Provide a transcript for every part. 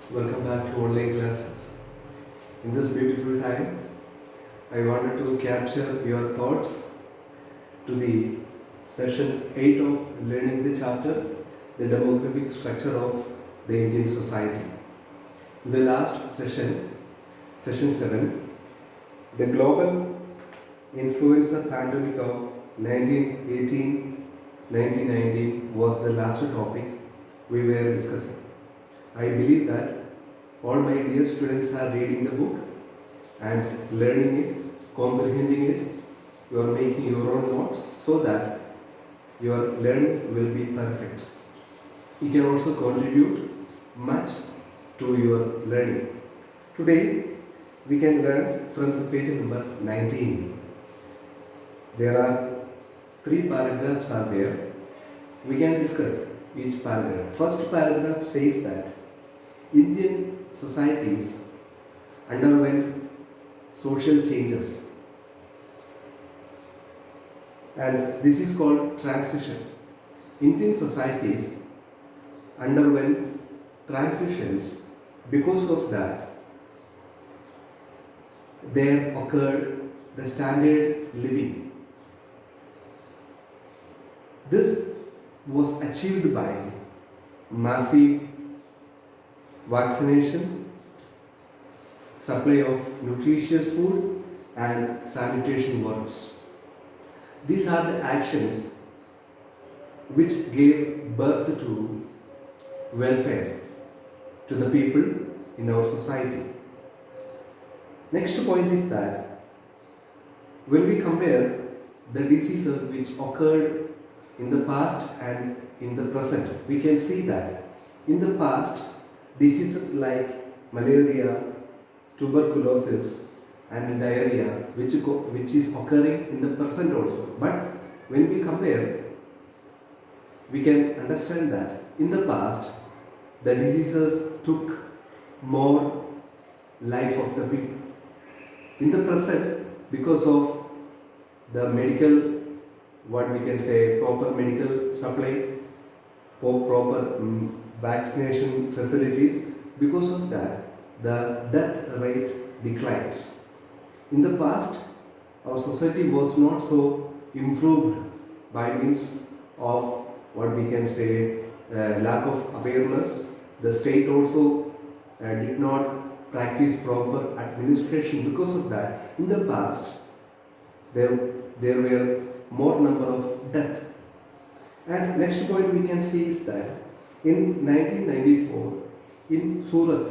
Welcome back to online classes. In this beautiful time, I wanted to capture your thoughts to the session 8 of learning the chapter, the demographic structure of the Indian society. In the last session, session 7, the global influenza pandemic of 1918-1919 was the last topic we were discussing. I believe that all my dear students are reading the book and learning it, comprehending it. You are making your own notes so that your learning will be perfect. You can also contribute much to your learning. Today, we can learn from the page number 19. There are 3 paragraphs are there. We can discuss each paragraph. First paragraph says that Indian societies underwent social changes, and this is called transition. Indian societies underwent transitions. Because of that, there occurred the standard living. This was achieved by massive vaccination, supply of nutritious food, and sanitation works. These are the actions which gave birth to welfare to the people in our society. Next point is that when we compare the diseases which occurred in the past and in the present, we can see that in the past, diseases like malaria, tuberculosis, and diarrhea, which is occurring in the present also. But when we compare, we can understand that in the past, the diseases took more life of the people. In the present, because of the medical, what we can say, proper medical supply, proper vaccination facilities, because of that, the death rate declines. In the past, our society was not so improved by means of what we can say lack of awareness. The state also did not practice proper administration. Because of that, in the past, there were more number of death. And next point we can see is that in 1994, in Surat,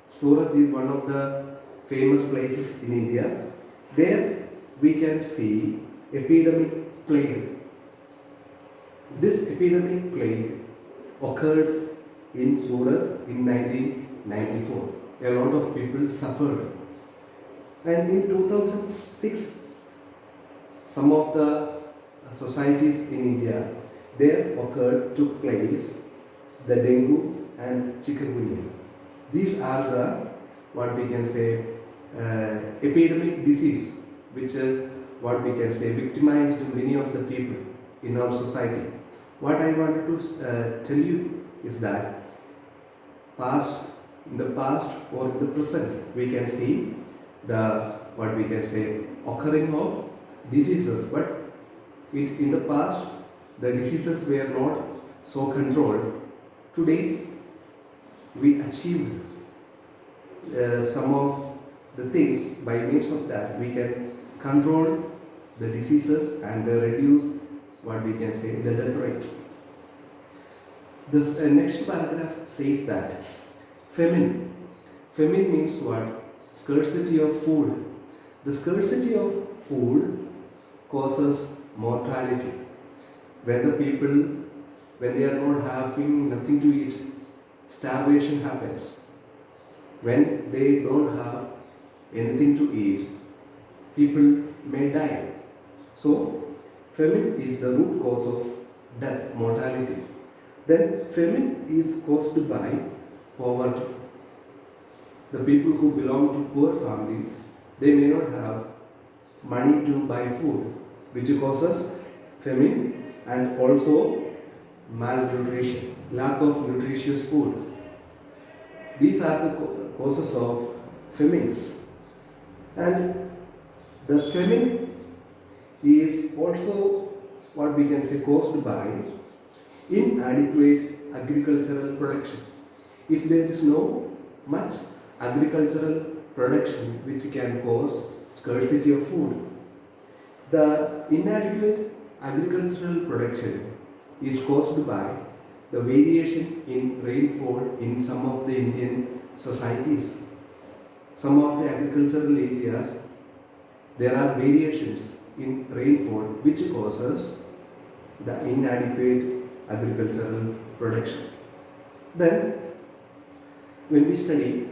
Surat is one of the famous places in India. There we can see epidemic plague. This epidemic plague occurred in Surat in 1994. A lot of people suffered. And in 2006, some of the societies in India, there took place the dengue and chikungunya. These are the, what we can say, epidemic disease, which what we can say, victimized many of the people in our society. What I wanted to tell you is that in the past or in the present, we can see the, what we can say, occurring of diseases. But in the past, the diseases were not so controlled. Today, we achieved some of the things. By means of that, we can control the diseases and reduce, what we can say, the death rate. This next paragraph says that famine. Famine means what? Scarcity of food. The scarcity of food causes mortality. When they are not having nothing to eat, starvation happens. When they don't have anything to eat, people may die. So, famine is the root cause of death, mortality. Then, famine is caused by poverty. The people who belong to poor families, they may not have money to buy food, which causes famine, and also malnutrition, lack of nutritious food. These are the causes of famines. And the famine is also what we can say caused by inadequate agricultural production. If there is no much agricultural production which can cause scarcity of food, the inadequate agricultural production is caused by the variation in rainfall in some of the Indian societies. Some of the agricultural areas, there are variations in rainfall which causes the inadequate agricultural production. Then, when we study,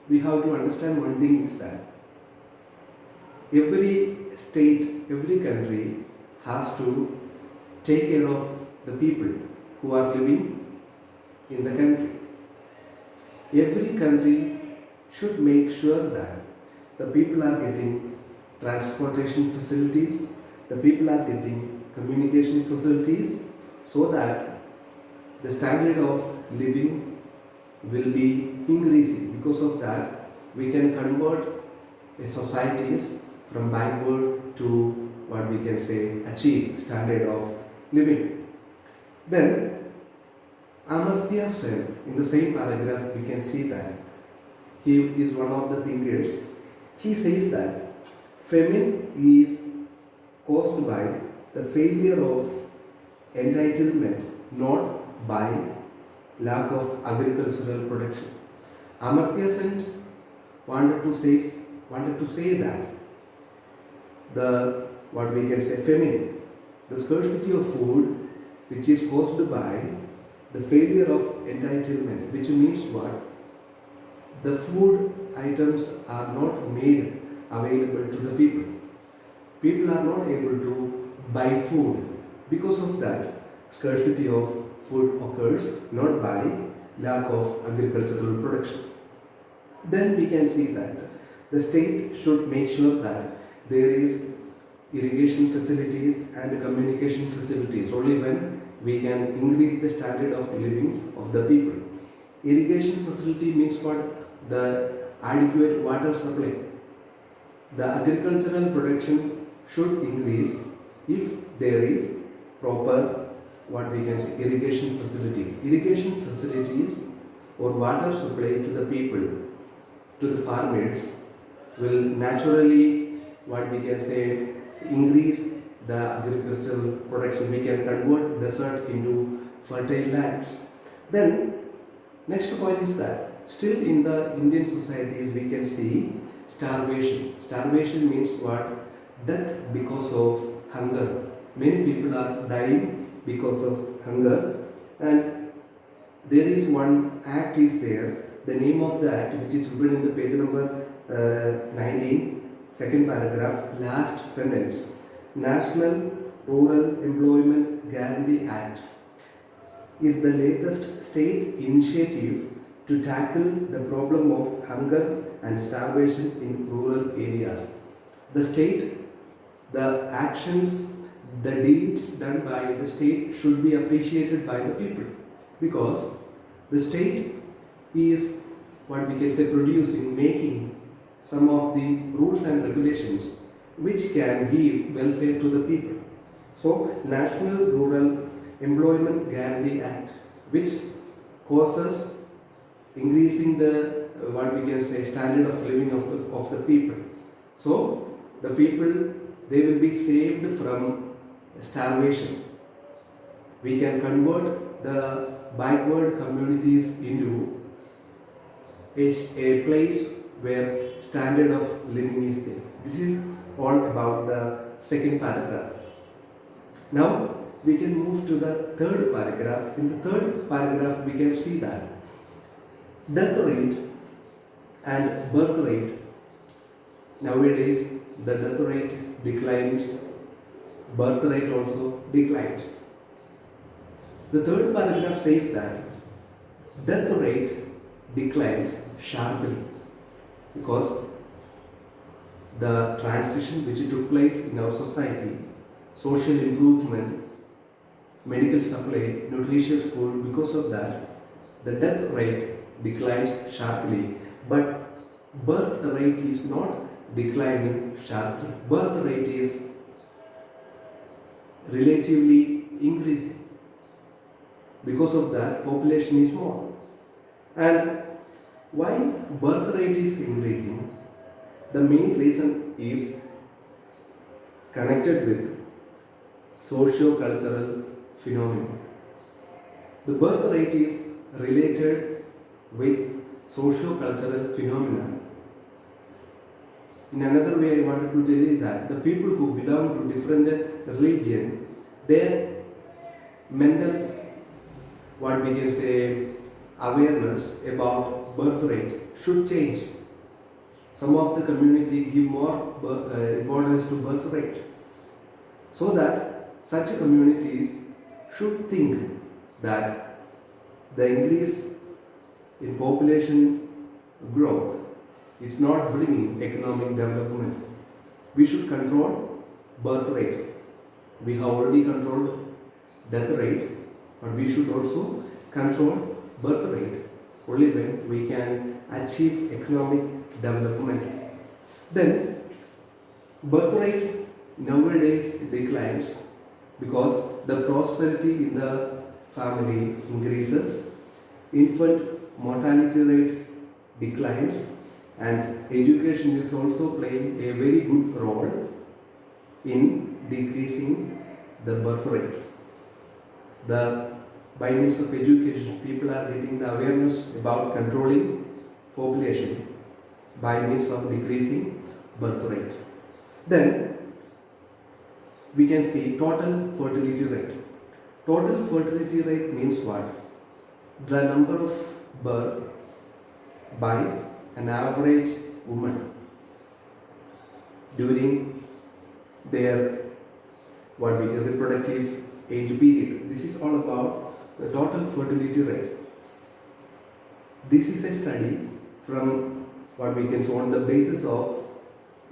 we have to understand one thing is that every state, every country has to take care of the people who are living in the country. Every country should make sure that the people are getting transportation facilities, the people are getting communication facilities, so that the standard of living will be increasing. Because of that, we can convert a societies from backward to what we can say achieve standard of living. Then Amartya Sen, in the same paragraph, we can see that he is one of the thinkers. He says that famine is caused by the failure of entitlement, not by lack of agricultural production. Amartya Sen wanted to say that the what we can say famine, the scarcity of food, which is caused by the failure of entitlement, which means what? The food items are not made available to the people. People are not able to buy food. Because of that, scarcity of food occurs not by lack of agricultural production. Then we can see that the state should make sure that there is irrigation facilities and communication facilities. Only when we can increase the standard of living of the people. Irrigation facility means what? The adequate water supply. The agricultural production should increase if there is proper what we can say irrigation facilities. Irrigation facilities or water supply to the people, to the farmers, will naturally what we can say increase the agricultural production. We can convert desert into fertile lands. Then next point is that still in the Indian societies we can see starvation. Starvation means what? Death because of hunger. Many people are dying because of hunger, and there is one act is there. The name of the act, which is written in the page number 19, second paragraph, last sentence. National Rural Employment Guarantee Act is the latest state initiative to tackle the problem of hunger and starvation in rural areas. The state, the actions, the deeds done by the state should be appreciated by the people, because the state is what we can say producing, making some of the rules and regulations which can give welfare to the people. So, National Rural Employment Guarantee Act, which causes increasing the what we can say standard of living of the people. So, the people, they will be saved from starvation. We can convert the backward communities into a place where standard of living is there. This is all about the second paragraph. Now we can move to the third paragraph. In the third paragraph we can see that death rate and birth rate. Nowadays the death rate declines, birth rate also declines. The third paragraph says that death rate declines sharply because the transition which took place in our society, social improvement, medical supply, nutritious food, because of that, the death rate declines sharply, but birth rate is not declining sharply. Birth rate is relatively increasing. Because of that, population is more. And why birth rate is increasing? The main reason is connected with socio-cultural phenomena. The birth rate is related with socio-cultural phenomena. In another way, I wanted to tell you that the people who belong to different religion, their mental, what we can say, awareness about birth rate should change. Some of the community give more importance to birth rate, so that such communities should think that the increase in population growth is not bringing economic development. We should control birth rate. We have already controlled death rate, but we should also control birth rate. Only when we can achieve economic development. Then birth rate nowadays declines because the prosperity in the family increases, infant mortality rate declines, and education is also playing a very good role in decreasing the birth rate. By means of education, people are getting the awareness about controlling population by means of decreasing birth rate. Then we can see total fertility rate. Total fertility rate means what? The number of birth by an average woman during their what we call reproductive age period. This is all about the total fertility rate. This is a study from what we can say on the basis of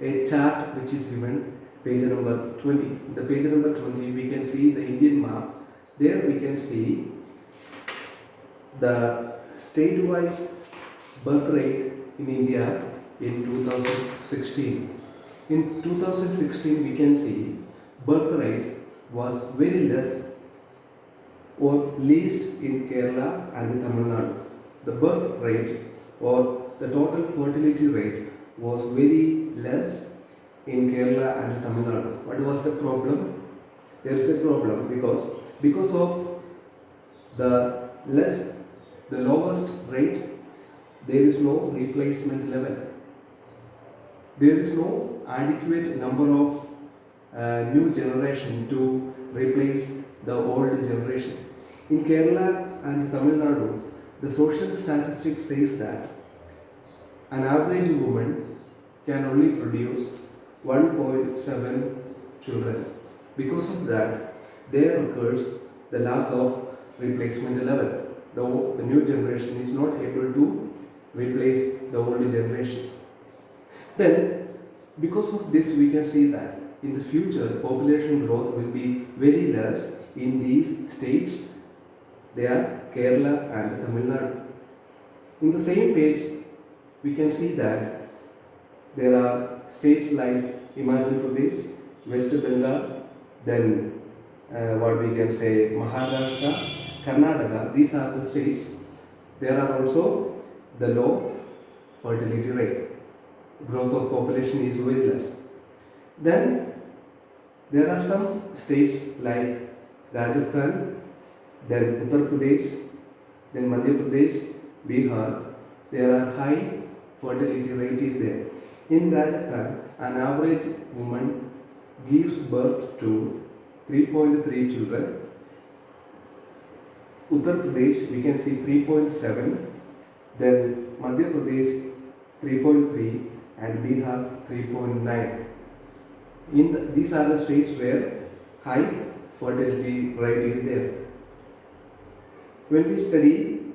a chart which is given page number 20. In the page number 20 we can see the Indian map. There we can see the state-wise birth rate in India in 2016. In 2016 we can see birth rate was very less or least in Kerala and Tamil Nadu. The birth rate or the total fertility rate was very less in Kerala and Tamil Nadu. What was the problem? There is a problem because of the lowest rate, there is no replacement level. There is no adequate number of new generation to replace the old generation. In Kerala and Tamil Nadu, the social statistics says that an average woman can only produce 1.7 children. Because of that, there occurs the lack of replacement level. The new generation is not able to replace the old generation. Then, because of this, we can see that in the future, population growth will be very less in these states. They are Kerala and Tamil Nadu. In the same page, we can see that there are states like Himachal Pradesh, West Bengal, then what we can say Maharashtra, Karnataka. These are the states. There are also the low fertility rate. Growth of population is very less. Then there are some states like Rajasthan, then Uttar Pradesh, then Madhya Pradesh, Bihar. There are high fertility rate is there. In Rajasthan, an average woman gives birth to 3.3 children. Uttar Pradesh, we can see 3.7, then Madhya Pradesh 3.3 and Bihar 3.9. These are the states where high fertility rate is there. When we study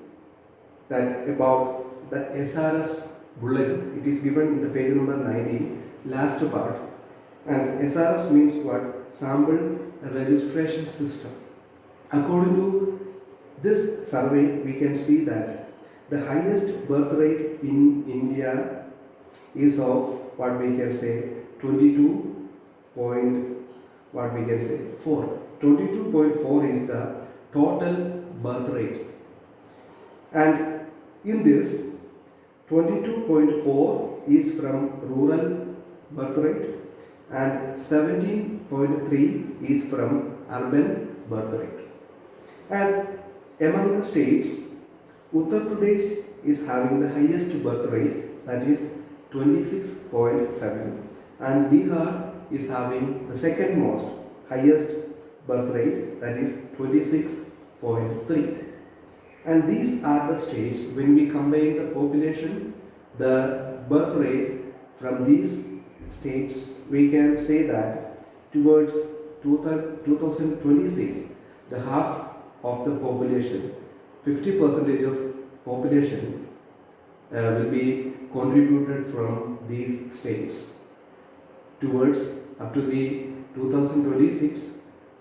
that about the SRS bulletin, it is given in the page number 19, last part. And SRS means what? Sample Registration System. According to this survey, we can see that The highest birth rate in India is of what we can say 22 point what we can say 4. 22.4 is the total birth rate, and in this 22.4 is from rural birth rate and 17.3 is from urban birth rate. And among the states, Uttar Pradesh is having the highest birth rate, that is 26.7, and Bihar is having the second most highest birth rate, that is 26.3. And these are the states, when we combine the population, the birth rate from these states, we can say that towards 2026, the half of the population, 50% of population will be contributed from these states. Towards up to the 2026,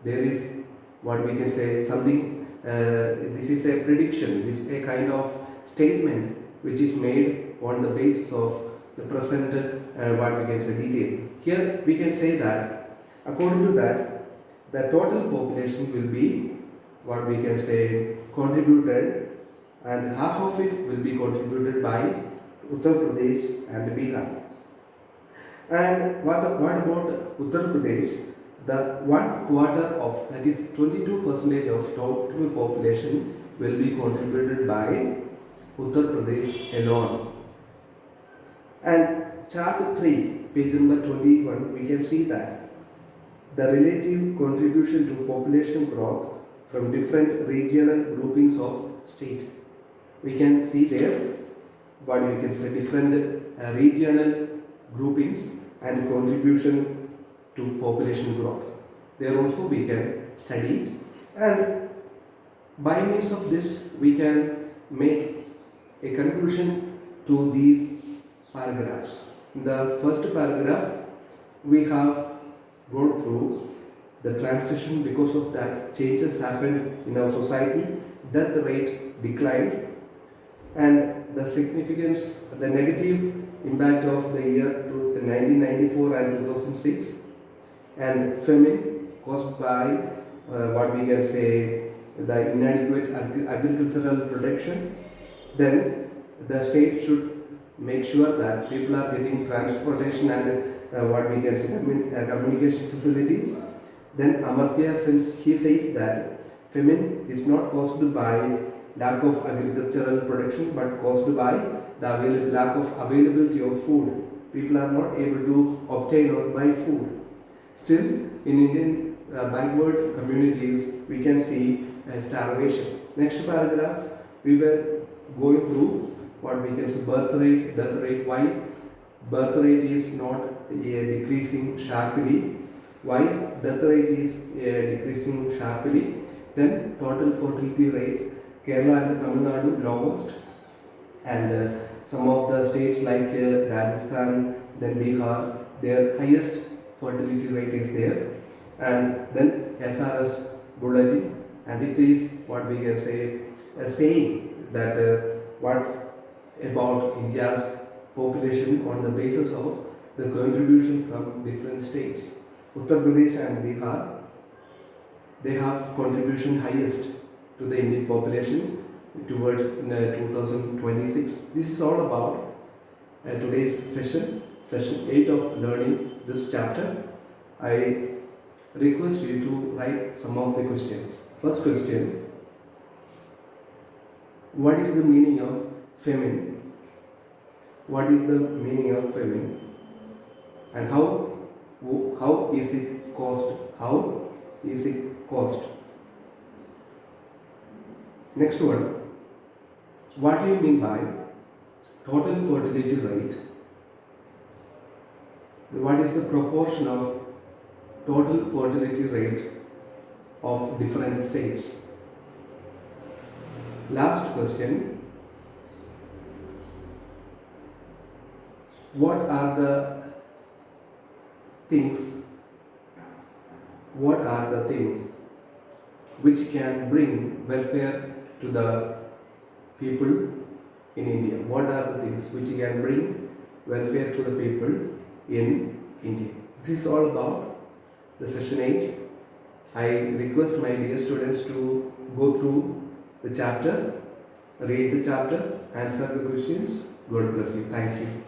there is what we can say something, this is a prediction, this is a kind of statement which is made on the basis of the present what we can say detail. Here we can say that according to that, the total population will be what we can say contributed, and half of it will be contributed by Uttar Pradesh and Bihar. And what about Uttar Pradesh? The 1/4 of, that is 22% of total population will be contributed by Uttar Pradesh alone. And chart 3, page number 21, we can see that the relative contribution to population growth from different regional groupings of state. We can see there what we can say different regional groupings and contribution to population growth. There also we can study, and by means of this we can make a conclusion to these paragraphs. In the first paragraph, we have gone through the transition. Because of that, changes happened in our society, death rate declined, and the significance, the negative impact of the year 1994 and 2006, and famine caused by what we can say the inadequate agricultural production. Then the state should make sure that people are getting transportation and what we can say communication facilities. Then Amartya Sen, he says that famine is not caused by lack of agricultural production but caused by the lack of availability of food. People are not able to obtain or buy food. Still, in Indian backward communities, we can see starvation. Next paragraph, we were going through what we can say birth rate, death rate. Why birth rate is not decreasing sharply? Why death rate is decreasing sharply? Then total fertility rate, Kerala and Tamil Nadu lowest, and some of the states like Rajasthan, then Bihar, their highest fertility rate is there. And then SRS bulletin, and it is what we can say saying that what about India's population on the basis of the contribution from different states. Uttar Pradesh and Bihar, they have contribution highest to the Indian population towards 2026. This is all about today's session 8 of learning this chapter. I request you to write some of the questions. First question: what is the meaning of famine? What is the meaning of famine? And how is it caused? How is it caused? Next one: what do you mean by total fertility rate? What is the proportion of total fertility rate of different states? Last question: what are the things which can bring welfare to the people in India? What are the things which can bring welfare to the people in India? This is all about the session 8. I request my dear students to go through the chapter, read the chapter, answer the questions. God bless you. Thank you.